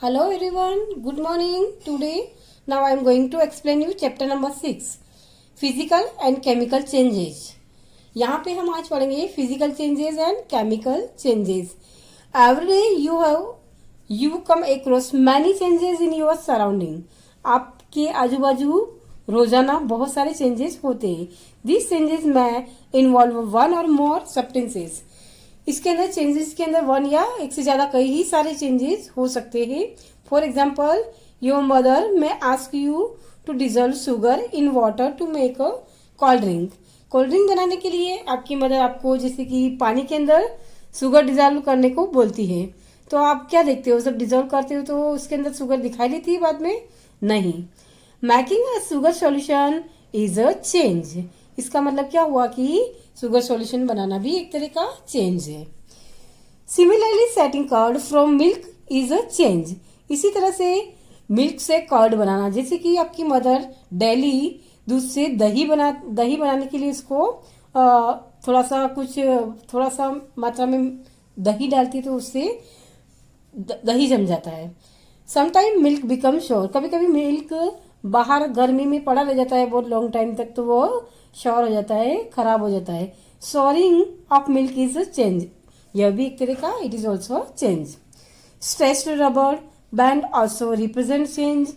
Hello everyone, good morning. Today, now I am going to explain you chapter number 6, Physical and Chemical Changes. यहाँ पे हम आज पढ़ेंगे Physical Changes and Chemical Changes. Every day you come across many changes in your surrounding. आपके आजू बाजू रोजाना बहुत सारे चेंजेस होते हैं. These changes may involve one or more substances. इसके अंदर चेंजेस के अंदर वन या एक से ज्यादा कई ही सारे चेंजेस हो सकते हैं. For example, your mother may ask you to dissolve sugar in water to make a cold drink. Cold drink बनाने के लिए आपकी मदर आपको जैसे कि पानी के अंदर शुगर डिजोल्व करने को बोलती है. तो आप क्या देखते हो, जब डिजोल्व करते हो तो उसके अंदर शुगर दिखाई देती है बाद में? नहीं. Making a sugar solution is a change. इसका मतलब क्या हुआ कि शुगर सॉल्यूशन बनाना भी एक तरह का चेंज है. Similarly setting curd from milk is a change. इसी तरह से मिल्क से कर्ड बनाना, जैसे कि आपकी मदर डेली दूध से दही बनाने के लिए उसको थोड़ा सा मात्रा में दही डालती है तो उससे दही जम जाता है. Sometime milk become sure. कभी कभी मिल्क बाहर गर्मी में पड़ा रह जाता है बहुत लॉन्ग टाइम तक, तो वो श्योर हो जाता है, खराब हो जाता है. Soaring of milk is a change. यह भी एक तरह का it is also change. Stretched rubber band also represent change.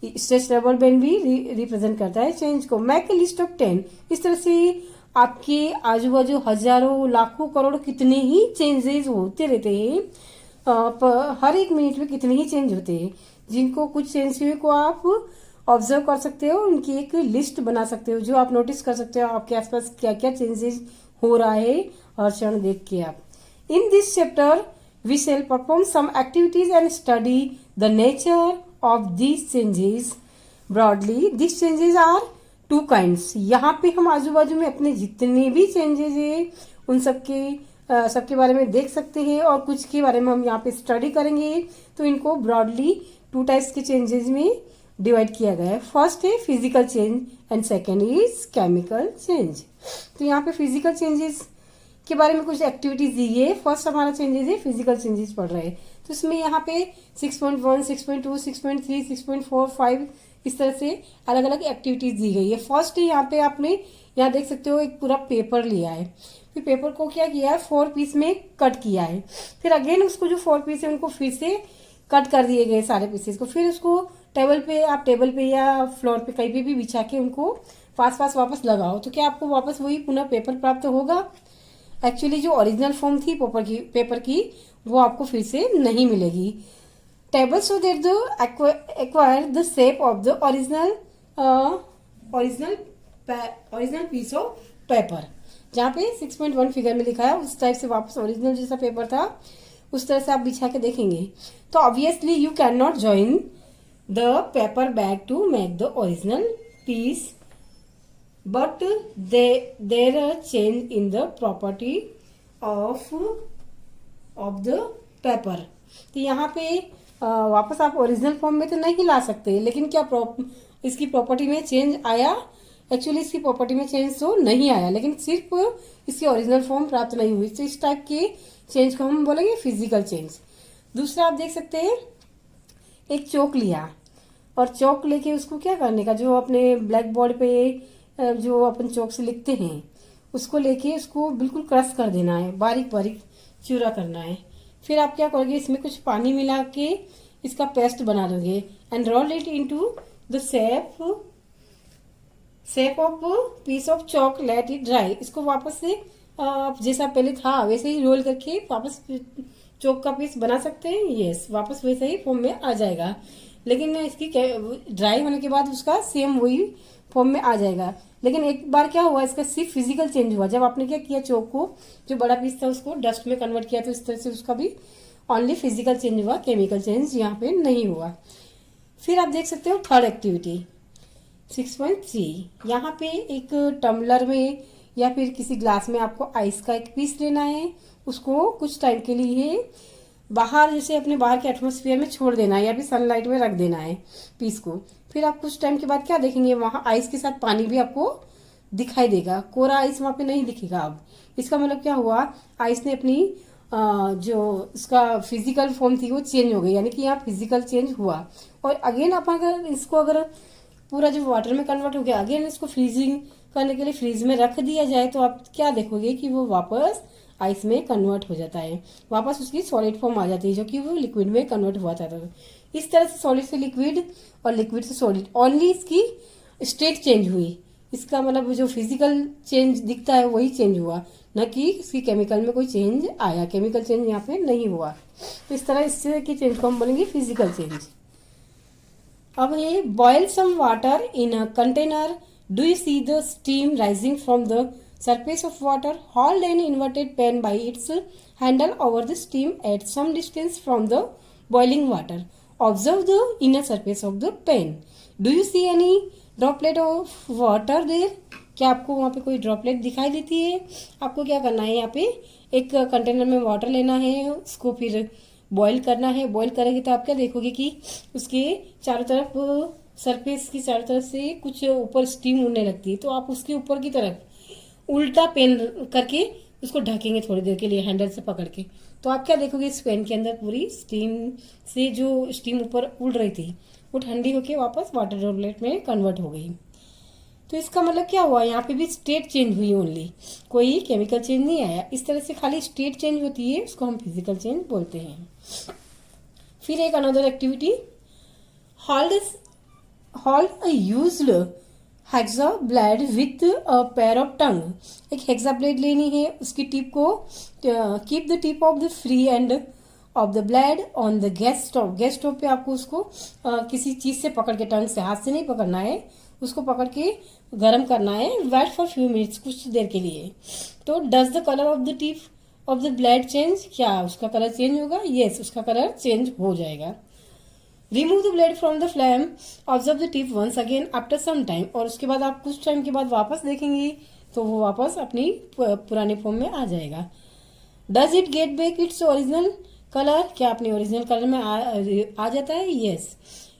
Stretched rubber band भी रिप्रेजेंट करता है चेंज को. Make a list of 10. इस तरह से आपके आजू बाजू हजारों लाखों करोड़ कितने ही चेंजेस होते रहते हैं. हर एक मिनट में कितने ही चेंज होते हैं, जिनको कुछ चेंज हुए को आप ऑब्जर्व कर सकते हो. उनकी एक लिस्ट बना सकते हो जो आप नोटिस कर सकते हो आपके आसपास क्या क्या चेंजेस हो रहा है हर क्षण देख के आप. In this chapter we shall perform some activities and study the nature of these changes. Broadly this changes are two kinds. यहाँ पे हम आजू बाजू में अपने जितने भी चेंजेस है उन सबके बारे में देख सकते हैं और कुछ के बारे में हम यहाँ पे स्टडी करेंगे. तो इनको ब्रॉडली टू टाइप्स के चेंजेस में डिवाइड किया गया है. फर्स्ट है physical change and second is chemical change. तो यहाँ पे फिजिकल चेंजेस के बारे में कुछ एक्टिविटीज दी है. फर्स्ट हमारा चेंजेस है फिजिकल चेंजेस पढ़ रहे हैं. तो इसमें यहाँ पे 6.1, 6.2, 6.3, 6.4, 5 इस तरह से अलग अलग एक्टिविटीज दी गई है. फर्स्ट है यहाँ पे आपने यहाँ देख सकते हो एक पूरा पेपर लिया है. फिर पेपर को क्या किया है, 4 पीस में कट किया है. फिर अगेन उसको जो 4 पीस है उनको फिर से कट कर दिए गए सारे पीसेस को. फिर उसको टेबल पे या फ्लोर पे कहीं पे भी बिछा के उनको पास वापस लगाओ. तो क्या आपको वापस वही पुनः पेपर प्राप्त होगा? एक्चुअली जो ओरिजिनल फॉर्म थी पेपर की वो आपको फिर से नहीं मिलेगी. Table so that the acquire the shape of the original piece of paper. जहाँ पे 6.1 फिगर में लिखा है उस टाइप से वापस ओरिजिनल जैसा पेपर था उस तरह से आप बिछा के देखेंगे. तो obviously you can not join the paper bag to make the original piece, but there are change in the property of the paper. तो यहाँ पे वापस आप ओरिजिनल फॉर्म में तो नहीं ला सकते, लेकिन क्या इसकी प्रॉपर्टी में चेंज आया? एक्चुअली इसकी प्रॉपर्टी में चेंज तो नहीं आया, लेकिन सिर्फ इसकी ओरिजिनल फॉर्म प्राप्त नहीं हुई. तो इस टाइप के चेंज को हम बोलेंगे फिजिकल चेंज. दूसरा आप देख सकते हैं एक चौक लिया और चौक लेके उसको क्या करने का, जो अपने ब्लैक बोर्ड पे जो अपन चौक से लिखते हैं उसको लेके उसको बिल्कुल क्रश कर देना है, बारीक बारीक चूरा करना है. फिर आप क्या करोगे, इसमें कुछ पानी मिला के इसका पेस्ट बना दोगे and roll it into the shape of piece of chalk. Let it dry. इसको वापस से जैसा पहले था वैसे ही रोल करके वापस चौक का पीस बना सकते हैं. यस, वापस वैसे ही फॉर्म में आ जाएगा, लेकिन इसकी ड्राई होने के बाद उसका सेम वही फॉर्म में आ जाएगा. लेकिन एक बार क्या हुआ, इसका सिर्फ फिजिकल चेंज हुआ जब आपने क्या किया, चौक को जो बड़ा पीस था उसको डस्ट में कन्वर्ट किया. तो इस तरह से उसका भी ओनली फिजिकल चेंज हुआ, केमिकल चेंज यहाँ पे नहीं हुआ. फिर आप देख सकते हो थर्ड एक्टिविटी 6.3. यहाँ पे एक टम्बलर में या फिर किसी ग्लास में आपको आइस का एक पीस लेना है. उसको कुछ टाइम के लिए बाहर, जैसे अपने बाहर के एटमोस्फियर में छोड़ देना है या फिर सनलाइट में रख देना है पीस को. फिर आप कुछ टाइम के बाद क्या देखेंगे, वहां आइस के साथ पानी भी आपको दिखाई देगा. कोरा आइस वहां पे नहीं दिखेगा. अब इसका मतलब क्या हुआ, आइस ने अपनी जो उसका फिजिकल फॉर्म थी वो चेंज हो गई, यानी कि यहाँ फिजिकल चेंज हुआ। और अगेन आप अगर इसको अगर पूरा जो वाटर में कन्वर्ट हो गया, अगेन इसको फ्रीजिंग करने के लिए फ्रीज में रख दिया जाए तो आप क्या देखोगे कि वो वापस आइस में कन्वर्ट हो जाता है, वापस उसकी सॉलिड फॉर्म आ जाती है जो कि वो लिक्विड में कन्वर्ट हुआ था। इस तरह से सॉलिड से लिक्विड और लिक्विड से सॉलिड, ओनली इसकी स्टेट चेंज हुई। इसका मतलब जो फिजिकल चेंज दिखता है वही चेंज हुआ, न कि इसकी केमिकल में कोई चेंज आया। केमिकल चेंज यहाँ पे नहीं हुआ। तो इस तरह इससे की चेंज को हम बोलेंगे फिजिकल चेंज। अब ये boil some water in a container, do you see the steam rising from the surface of water, hold an inverted pan by its handle over the steam at some distance from the boiling water. Observe the inner surface of the pan. Do you see any droplet of water there? क्या आपको वहाँ पे कोई droplet दिखाई देती है? आपको क्या करना है, यहाँ पे एक कंटेनर में वाटर लेना है, उसको फिर बॉईल करना है। बॉईल करेंगे तो आप क्या देखोगे कि उसके चारों तरफ, सरफेस की चारों तरफ से कुछ ऊपर स्टीम उड़ने लगती है। तो आप उसके ऊपर की तरफ उल्टा पेन करके उसको ढकेंगे थोड़ी देर के लिए हैंडल से पकड़ के, तो आप क्या देखोगे इस पेन के अंदर पूरी स्टीम से जो स्टीम ऊपर उड़ रही थी वो ठंडी होके वापस वाटर ड्रॉपलेट में कन्वर्ट हो गई। तो इसका मतलब क्या हुआ, यहाँ पे भी स्टेट चेंज हुई ओनली, कोई केमिकल चेंज नहीं आया। इस तरह से खाली स्टेट चेंज होती है, उसको हम फिजिकल चेंज बोलते हैं। फिर एक another activity, hold a used hexa blade with a pair of tongue. एक हेक्सा ब्लेड लेनी है, उसकी टिप को keep the tip of the free end of the blade on the gas stove. Gas stove पे आपको उसको किसी चीज से पकड़ के, टंग से, हाथ से नहीं पकड़ना है, उसको पकड़ के गर्म करना है। वेट फॉर फ्यू मिनट्स, कुछ देर के लिए। तो does the colour of the tip of the blade change, क्या उसका कलर चेंज होगा? यस, उसका कलर चेंज हो जाएगा। Remove the blade from the flame, observe the tip once again after some time. और उसके बाद आप कुछ टाइम के बाद वापस देखेंगे तो वो वापस अपनी पुरानी फॉर्म में आ जाएगा। Does it get back its original colour, क्या अपने ओरिजिनल कलर में आ जाता है? यस।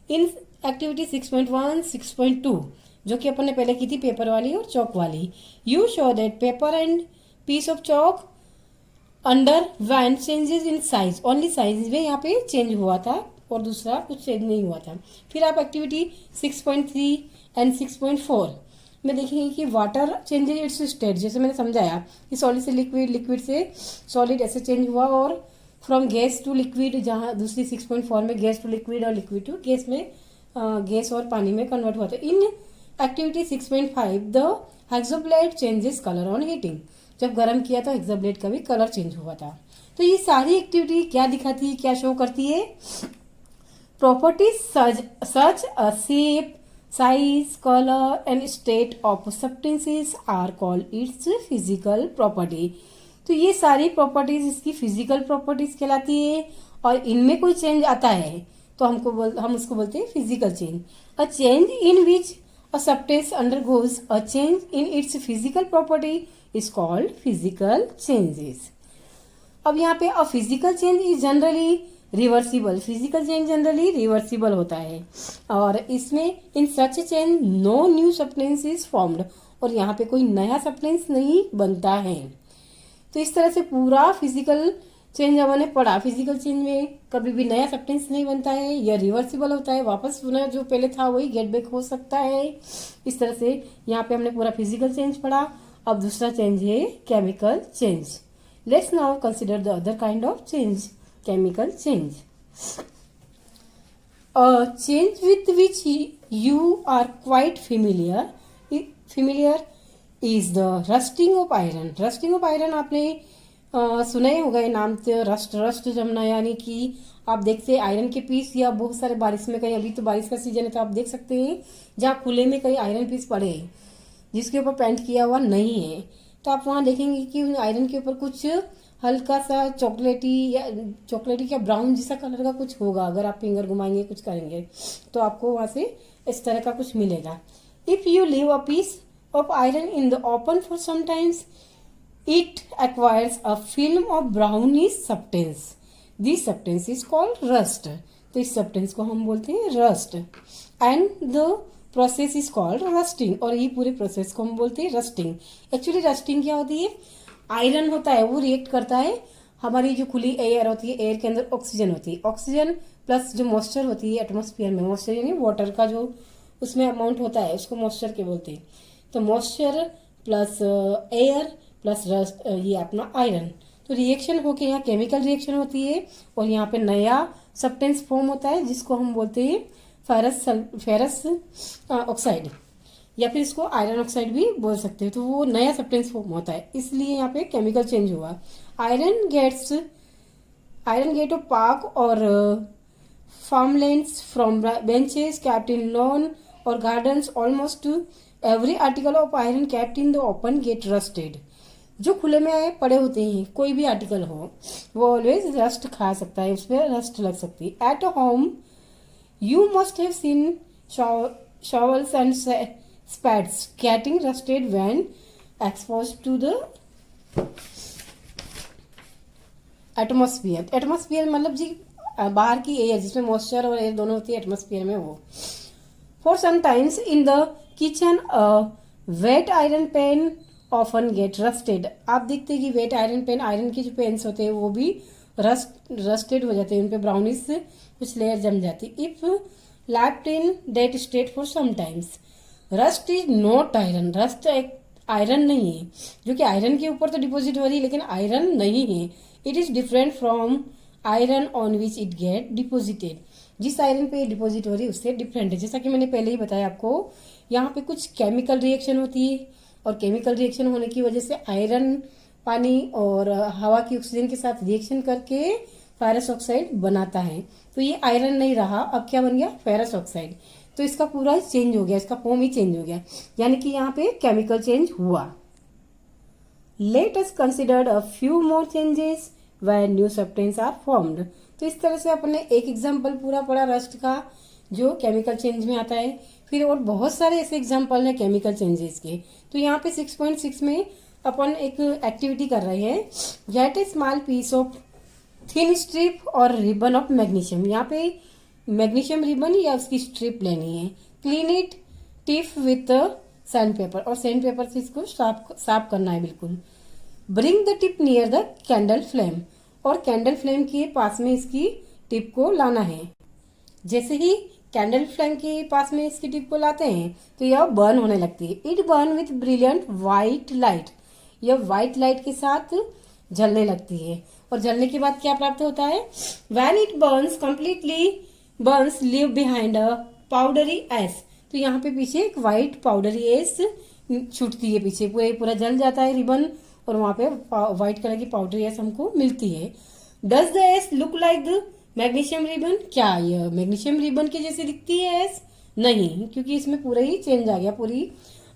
इन एक्टिविटी 6.1, 6.2 जो कि अपन ने पहले की थी, पेपर वाली और चौक वाली, you show that paper and piece of chalk underwent changes in size, only size में यहाँ पे चेंज हुआ था और दूसरा कुछ चेंज नहीं हुआ था। फिर आप एक्टिविटी 6.3 एंड 6.4 में देखेंगे कि वाटर चेंजेज इट्स स्टेट, जैसे मैंने समझाया कि सॉलिड से लिक्विड, लिक्विड से सॉलिड ऐसे चेंज हुआ, और फ्रॉम गैस टू लिक्विड, जहाँ दूसरी 6.4 में गैस टू लिक्विड और लिक्विड टू गैस में गैस और पानी में कन्वर्ट हुआ था। In activity 6.5 the hexoblade changes colour on heating, जब गर्म किया तो हेक्सोब्लेड का भी कलर चेंज हुआ था। तो ये सारी एक्टिविटी क्या दिखाती है, क्या शो करती है? Properties such as shape, size, color and state of substances are called its physical property. तो ये सारी प्रॉपर्टीज इसकी फिजिकल प्रॉपर्टीज कहलाती है, और इनमें कोई चेंज आता है तो हम उसको बोलते हैं physical change. A change in which a substance undergoes a change in its physical property is called physical changes. अब यहाँ पे a physical change is generally reversible, physical change generally reversible होता है, और इसमें in such change no new substance is formed, और यहाँ पे कोई नया सब्सटेंस नहीं बनता है। तो इस तरह से पूरा फिजिकल चेंज हमने पढ़ा। फिजिकल चेंज में कभी भी नया सब्सटेंस नहीं बनता है, यह रिवर्सिबल होता है, वापस पुनः जो पहले था वही गेट बैक हो सकता है। इस तरह से यहाँ पे हमने पूरा फिजिकल चेंज पढ़ा। अब दूसरा चेंज है chemical change. Let's now consider the other kind of change, chemical change. A change with which you are quite familiar is the rusting of iron. Rusting of iron आपने सुना ही होगा, ये नाम से रस्ट जमना, यानी कि आप देखते हैं आयरन के पीस, या बहुत सारे बारिश में कहीं, अभी तो बारिश का सीजन है तो आप देख सकते हैं जहाँ खुले में कहीं आयरन पीस पड़े हैं जिसके ऊपर पेंट किया हुआ नहीं है, तो आप वहाँ देखेंगे कि उन आयरन के ऊपर कुछ हल्का सा चॉकलेटी या ब्राउन जैसा कलर का कुछ होगा। अगर आप फिंगर घुमाएंगे, कुछ करेंगे तो आपको वहां से इस तरह का कुछ मिलेगा। If you leave a piece of iron in the open for some times it acquires a film of brownish substance, this substance is called rust. तो इस सब्सटेंस को हम बोलते हैं rust, and the process is called rusting, और ये पूरे process को हम बोलते हैं रस्टिंग। एक्चुअली रस्टिंग क्या होती है, आयरन होता है वो रिएक्ट करता है हमारी जो खुली एयर होती है, एयर के अंदर ऑक्सीजन होती है, ऑक्सीजन प्लस जो मॉइस्चर होती है एटमॉस्फेयर में, मॉइस्चर यानी वाटर का जो उसमें अमाउंट होता है उसको मॉइस्चर के बोलते हैं। तो moisture plus air plus rust, ये अपना आयरन, तो रिएक्शन होके यहाँ केमिकल रिएक्शन होती है और यहाँ पे नया सब्सटेंस फॉर्म होता है जिसको हम बोलते हैं फेरस ऑक्साइड, या फिर इसको आयरन ऑक्साइड भी बोल सकते हैं। तो वो नया सब्सटेंस फॉर्म होता है, इसलिए यहाँ पे केमिकल चेंज हुआ। आयरन गेट ऑफ पार्क और farmlands from benches kept in lawn or gardens. Almost every article of iron kept in the open get rusted. जो खुले में पड़े होते हैं कोई भी आर्टिकल हो वो ऑलवेज रस्ट खा सकता है, उस पर रस्ट लग सकती है। At home you must have seen shovels and spades getting rusted when exposed to the atmosphere. Atmosphere मतलब जी बाहर की एयर जिसमें मॉइस्चर और एयर दोनों होती है एटमॉस्फेयर में वो। For sometimes in the kitchen wet iron pan often get rusted. आप देखते हैं कि वेट आयरन पेन, आयरन के जो पेन्स होते हैं वो भी रस्टेड हो जाते हैं, उन पे ब्राउनिश कुछ लेयर जम जाती। If left in that state for sometimes. Rust is not iron. Rust एक आयरन नहीं है, जो कि आयरन के ऊपर तो डिपॉजिट हो रही है लेकिन आयरन नहीं है। It is different from iron on which it get deposited. जिस आयरन पे डिपॉजिट हो रही है उससे डिफरेंट है। जैसा कि मैंने पहले ही बताया आपको, यहाँ पे कुछ केमिकल रिएक्शन होती है और केमिकल रिएक्शन होने की वजह से आयरन पानी और हवा की ऑक्सीजन के साथ रिएक्शन करके फेरस ऑक्साइड बनाता है। तो ये आयरन नहीं रहा, अब क्या बन गया, फेरस ऑक्साइड। तो इसका पूरा चेंज हो गया, इसका फॉर्म ही चेंज हो गया, यानी कि यहाँ पे केमिकल चेंज हुआ। Let us consider a few more changes where new substances are formed। तो इस तरह से अपने एक एग्जाम्पल पूरा पड़ा रस्ट का जो केमिकल चेंज में आता है। फिर और बहुत सारे ऐसे एग्जाम्पल हैं केमिकल चेंजेस के। तो यहाँ पे 6.6 में अपन एक एक्टिविटी कर रहे हैं, get a small piece of thin strip और रिबन ऑफ मैग्नीशियम। यहाँ पे मैग्नीशियम रिबन या उसकी स्ट्रिप लेनी है। Clean it tip with sand paper, और सैंड पेपर से इसको साफ करना है बिल्कुल। Bring the tip near the candle flame, और कैंडल फ्लेम के पास में इसकी टिप को लाना है। जैसे ही कैंडल फ्लेम के पास में इसकी टिप को लाते हैं तो यह बर्न होने लगती है। It burn with brilliant white light, यह वाइट लाइट के साथ जलने लगती है। और जलने के बाद क्या प्राप्त होता है, when it Burns completely Burns leave behind a powdery S. तो यहाँ पे पीछे एक वाइट पाउडरी एस छूटती है, पीछे पूरा जल जाता है रिबन और वहां पे व्हाइट कलर की पाउडरी एस हमको मिलती है। Does the S look like the magnesium ribbon, क्या यह मैग्नीशियम रिबन के जैसे दिखती है एस? नहीं, क्योंकि इसमें पूरा ही चेंज आ गया, पूरी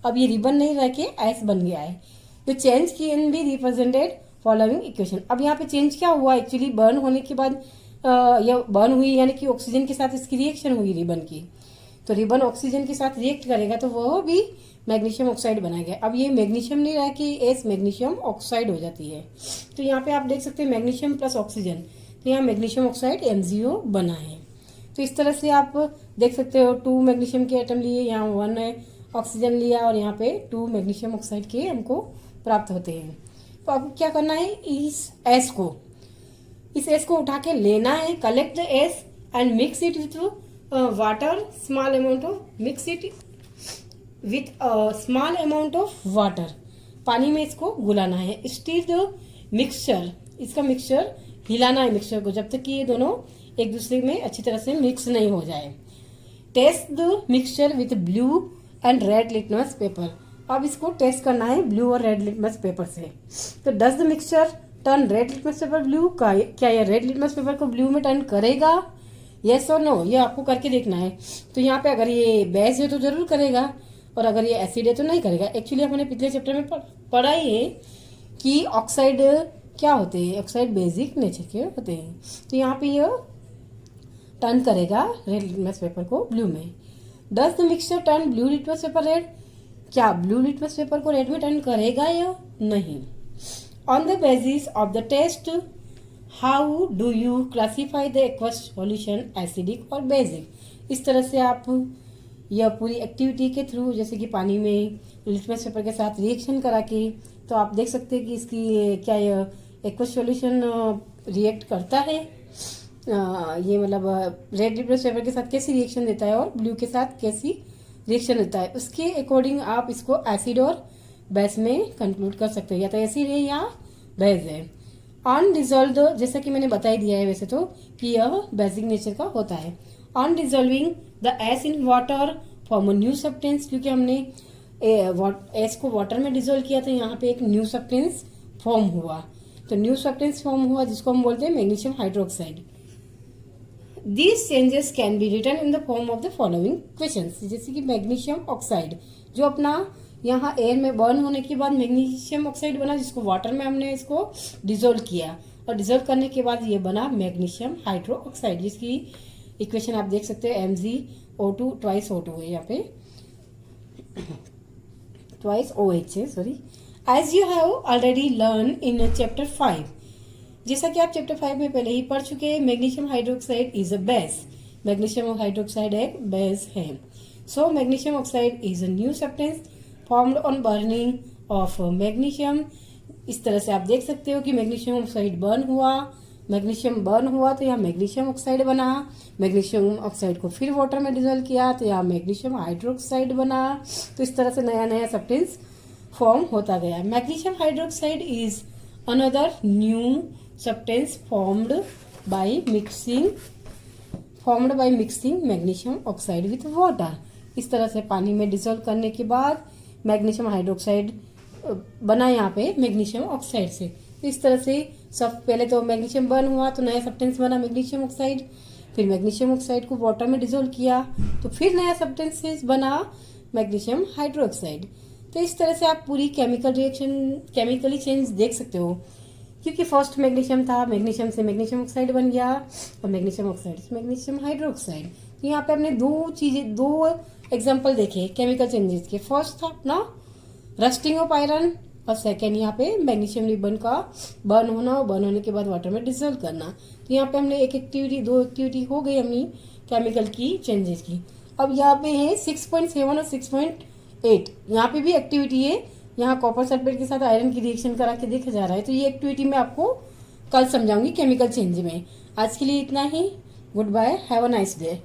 अब ये रिबन नहीं रह के एस बन गया है। तो change can be represented following equation. अब यहाँ पे चेंज क्या हुआ, एक्चुअली बर्न होने के बाद यह बर्न हुई यानी कि ऑक्सीजन के साथ इसकी रिएक्शन हुई रिबन की, तो रिबन ऑक्सीजन के साथ रिएक्ट करेगा तो वह भी मैग्नीशियम ऑक्साइड बनाएगा। अब ये मैग्नीशियम नहीं रहा कि एस मैग्नीशियम ऑक्साइड हो जाती है। तो यहाँ पे आप देख सकते हैं मैग्नीशियम प्लस ऑक्सीजन, तो यहाँ मैग्नीशियम ऑक्साइड MgO बना है। तो इस तरह से आप देख सकते हो 2 मैग्नीशियम के एटम लिए, यहाँ 1 ऑक्सीजन लिया और यहाँ पे 2 मैग्नीशियम ऑक्साइड के हमको प्राप्त होते हैं। तो अब क्या करना है, इस एस को उठा के लेना है, collect the S and mix it with water, small amount of mix it with small amount of water, पानी में इसको गुलाना है। स्टीर द मिक्सचर, इसका मिक्सचर हिलाना है मिक्सचर को जब तक कि ये दोनों एक दूसरे में अच्छी तरह से मिक्स नहीं हो जाए। Test the mixture with blue and red litmus paper, अब इसको टेस्ट करना है ब्लू और रेड लिटमस पेपर से। तो does the mixture turn red litmus paper blue, क्या यह रेड लिटमस पेपर को ब्लू में टर्न करेगा, यस और नो, ये आपको करके देखना है। तो यहाँ पे अगर ये बेस है तो जरूर करेगा और अगर ये एसिड है तो नहीं करेगा। एक्चुअली हमने पिछले चैप्टर में पढ़ा ही है कि ऑक्साइड क्या होते हैं, ऑक्साइड बेसिक नेचर के होते हैं। तो यहाँ पे ये टर्न करेगा रेड लिटमस पेपर को ब्लू में। Does the mixture turn blue litmus paper red, क्या ब्लू लिटमस पेपर को रेड में टर्न करेगा या नहीं। On the basis of the test how do you classify the aqueous solution acidic और basic. इस तरह से आप यह पूरी एक्टिविटी के थ्रू, जैसे कि पानी में लिटमस पेपर के साथ रिएक्शन करा के, तो आप देख सकते हैं कि इसकी क्या यह एक्वस सॉल्यूशन रिएक्ट करता है, ये मतलब रेड रिप्लेस पेपर के साथ कैसी रिएक्शन देता है और ब्लू के साथ कैसी रिएक्शन देता है, उसके अकॉर्डिंग आप इसको एसिड और बेस में कंक्लूड कर सकते हो, या तो एसिड है या बेस है। अनडिजॉल्व्ड, जैसा कि मैंने बता ही दिया है वैसे तो कि यह बेसिक नेचर का होता है। On dissolving the ash in water form new substance, क्योंकि हमने एस को वाटर में डिजोल्व किया तो यहाँ पे एक न्यू सब्सटेंस फॉर्म हुआ, तो न्यू सब्सटेंस फॉर्म हुआ जिसको हम बोलते हैं magnesium hydroxide. These changes can be written in the form of the following questions, जैसे कि मैग्नीशियम ऑक्साइड जो अपना यहाँ एयर में बर्न होने के बाद मैग्नीशियम ऑक्साइड बना, जिसको वाटर में हमने इसको डिजोल्व किया और डिजोल्व करने के बाद ये बना मैग्नीशियम हाइड्रो ऑक्साइड, जिसकी इक्वेशन आप देख सकते हो MgO2 ट्वाइस O2 है, यहाँ पे ट्वाइस OH है, sorry. As you have already learn in chapter 5, जैसा कि आप चैप्टर 5 में पहले ही पढ़ चुके हैं, magnesium hydroxide is a base, magnesium hydroxide एक बेस है। So magnesium oxide is a new substance formed on burning of magnesium. इस तरह से आप देख सकते हो कि मैग्नीशियम ऑक्साइड बर्न हुआ, मैग्नीशियम बर्न हुआ तो यहाँ मैग्नीशियम ऑक्साइड बना, मैग्नीशियम ऑक्साइड को फिर वाटर में डिजोल्व किया तो यहाँ मैग्नीशियम हाइड्रोक्साइड बना, तो इस तरह से नया नया सब्सटेंस फॉर्म होता गया। Magnesium hydroxide is another new substance formed by mixing magnesium oxide with water. इस तरह से पानी में डिजोल्व करने के बाद मैग्नीशियम हाइड्रोक्साइड बना यहाँ पे मैग्नीशियम ऑक्साइड से। तो इस तरह से सब पहले तो मैग्नीशियम बर्न हुआ तो नया सब्सटेंस बना मैग्नीशियम ऑक्साइड, फिर मैग्नीशियम ऑक्साइड को वाटर में डिजोल्व किया तो फिर नया सब्सटेंस बना मैग्नीशियम हाइड्रोक्साइड। तो इस तरह से आप पूरी केमिकल रिएक्शन, केमिकली चेंज देख सकते हो, क्योंकि फर्स्ट मैग्नीशियम था, मैग्नीशियम से मैग्नीशियम ऑक्साइड बन गया और मैग्नीशियम ऑक्साइड से मैग्नीशियम हाइड्रोक्साइड। तो यहाँ पे हमने दो एग्जाम्पल देखे केमिकल चेंजेस के। फर्स्ट था अपना रस्टिंग ऑफ आयरन और सेकेंड यहाँ पे मैग्नीशियम रिबन का बर्न होना और बर्न होने के बाद वाटर में डिजोल्व करना। तो यहाँ पे हमने दो एक्टिविटी हो गई अपनी केमिकल की चेंजेस की। अब यहाँ पे है 6.7 और 6.8, यहाँ पे भी एक्टिविटी है, यहाँ कॉपर सल्फेट के साथ आयरन की रिएक्शन करा के देखा जा रहा है। तो ये एक्टिविटी मैं आपको कल समझाऊंगी केमिकल चेंज में। आज के लिए इतना ही, goodbye, have a nice day.